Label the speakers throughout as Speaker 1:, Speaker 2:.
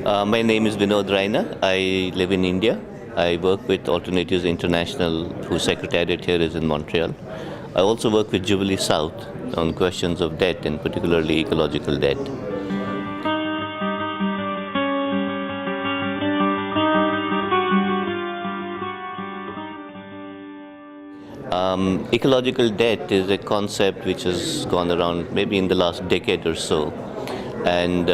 Speaker 1: My name is Vinod Raina. I live in India. I work with Alternatives International, whose secretariat here is in Montreal. I also work with Jubilee South on questions of debt, and particularly ecological debt. Ecological debt is a concept which has gone around maybe in the last decade or so, and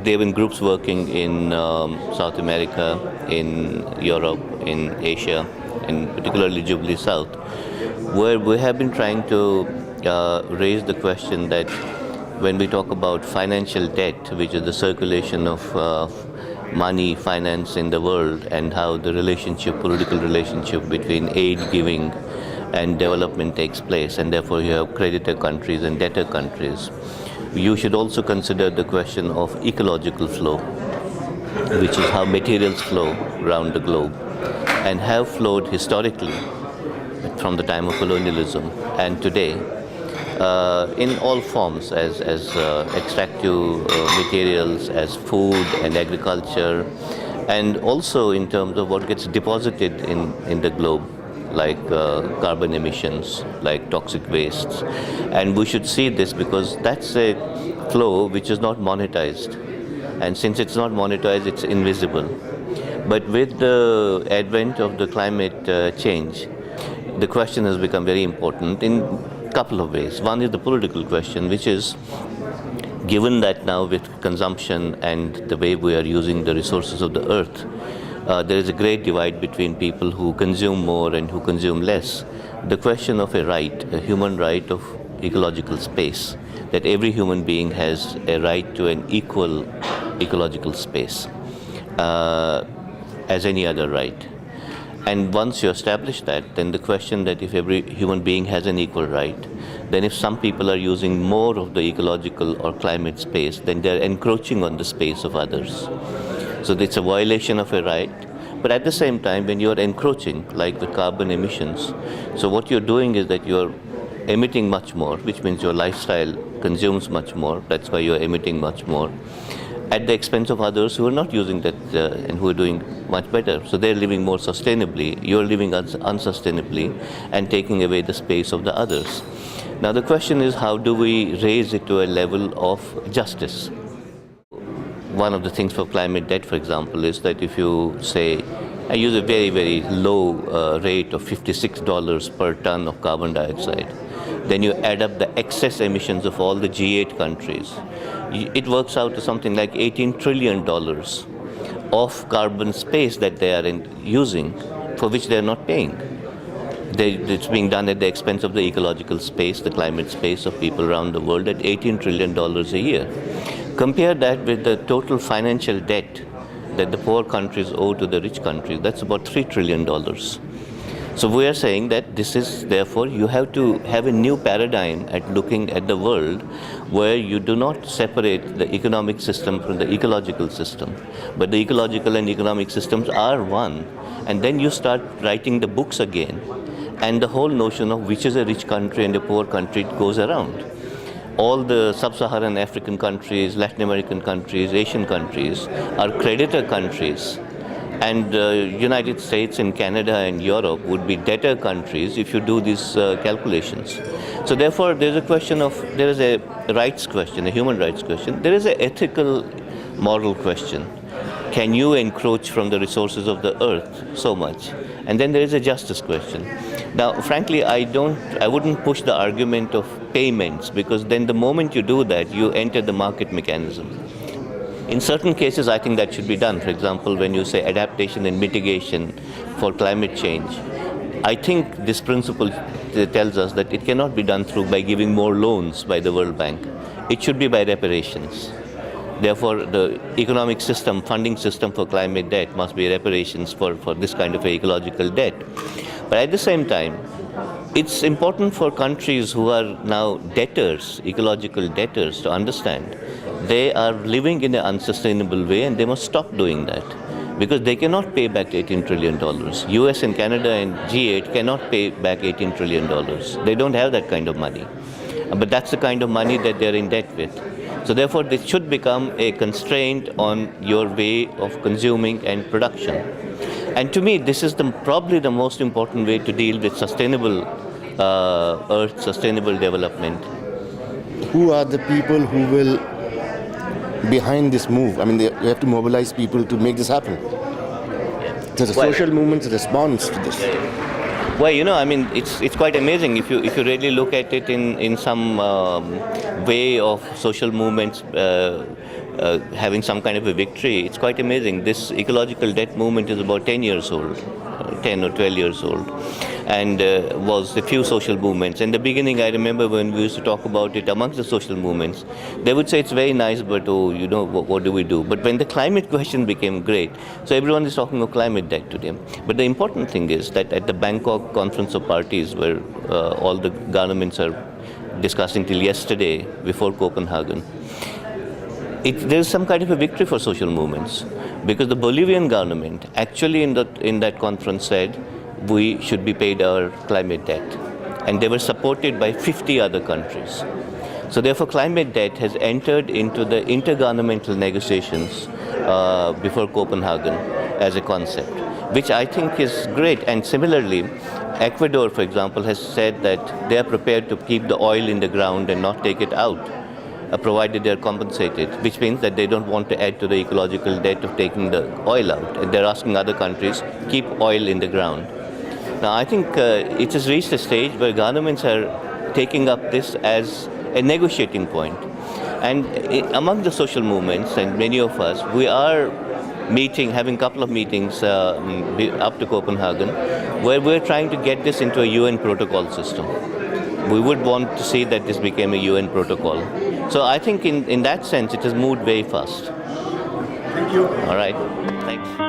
Speaker 1: there have been groups working in South America, in Europe, in Asia, and particularly Jubilee South, where we have been trying to raise the question that when we talk about financial debt, which is the circulation of money, finance in the world, and how the relationship, political relationship between aid giving and development takes place, and therefore you have creditor countries and debtor countries, you should also consider the question of ecological flow, which is how materials flow around the globe and have flowed historically from the time of colonialism and today in all forms as extractive materials, as food and agriculture, and also in terms of what gets deposited in the globe, like carbon emissions, like toxic wastes. And we should see this because that's a flow which is not monetized. And since it's not monetized, it's invisible. But with the advent of the climate change, the question has become very important in a couple of ways. One is the political question, which is, given that now with consumption and the way we are using the resources of the earth, there is a great divide between people who consume more and who consume less. The question of a right, a human right of ecological space, that every human being has a right to an equal ecological space as any other right. And once you establish that, then the question that if every human being has an equal right, then if some people are using more of the ecological or climate space, then they're encroaching on the space of others. So it's a violation of a right. But at the same time, when you're encroaching, like with carbon emissions, so what you're doing is that you're emitting much more, which means your lifestyle consumes much more. That's why you're emitting much more, at the expense of others who are not using that and who are doing much better. So they're living more sustainably, you're living unsustainably and taking away the space of the others. Now the question is, how do we raise it to a level of justice? One of the things for climate debt, for example, is that if you say, I use a very, very low rate of $56 per ton of carbon dioxide, then you add up the excess emissions of all the G8 countries, it works out to something like $18 trillion of carbon space that they are using, for which they are not paying. It's being done at the expense of the ecological space, the climate space of people around the world, at $18 trillion a year. Compare that with the total financial debt that the poor countries owe to the rich countries. That's about $3 trillion. So we are saying that this is, therefore, you have to have a new paradigm at looking at the world where you do not separate the economic system from the ecological system, but the ecological and economic systems are one. And then you start writing the books again, and the whole notion of which is a rich country and a poor country goes around. All the sub-Saharan African countries, Latin American countries, Asian countries are creditor countries. And United States and Canada and Europe would be debtor countries if you do these calculations. So therefore, there is a rights question, a human rights question. There is an ethical, moral question. Can you encroach from the resources of the earth so much? And then there is a justice question. Now, frankly, I wouldn't push the argument of payments, because then the moment you do that, you enter the market mechanism. In certain cases, I think that should be done. For example, when you say adaptation and mitigation for climate change, I think this principle tells us that it cannot be done by giving more loans by the World Bank. It should be by reparations. Therefore, the economic system, funding system for climate debt must be reparations for this kind of ecological debt. But at the same time, it's important for countries who are now debtors, ecological debtors, to understand they are living in an unsustainable way and they must stop doing that, because they cannot pay back $18 trillion. US and Canada and G8 cannot pay back $18 trillion. They don't have that kind of money. But that's the kind of money that they're in debt with. So therefore, this should become a constraint on your way of consuming and production. And to me, this is probably the most important way to deal with sustainable Earth, sustainable development.
Speaker 2: Who are the people who will behind this move? I mean, you have to mobilize people to make this happen. There's a social movement's response to this.
Speaker 1: Well, I mean, it's quite amazing if you really look at it in some way of social movements having some kind of a victory. It's quite amazing. This ecological debt movement is about 10 years old, 10 or 12 years old, and was a few social movements. In the beginning, I remember when we used to talk about it amongst the social movements, they would say it's very nice, but what do we do? But when the climate question became great, so everyone is talking of climate debt today. But the important thing is that at the Bangkok Conference of Parties, where all the governments are discussing till yesterday before Copenhagen, there's some kind of a victory for social movements, because the Bolivian government actually in that conference said we should be paid our climate debt, and they were supported by 50 other countries. So therefore, climate debt has entered into the intergovernmental negotiations before Copenhagen as a concept, which I think is great. And similarly, Ecuador, for example, has said that they are prepared to keep the oil in the ground and not take it out, provided they are compensated, which means that they don't want to add to the ecological debt of taking the oil out. And they're asking other countries, keep oil in the ground. Now, I think it has reached a stage where governments are taking up this as a negotiating point. And among the social movements, and many of us, we are having a couple of meetings up to Copenhagen, where we're trying to get this into a UN protocol system. We would want to see that this became a UN protocol. So I think in that sense, it has moved very fast.
Speaker 2: Thank you.
Speaker 1: All right. Thanks.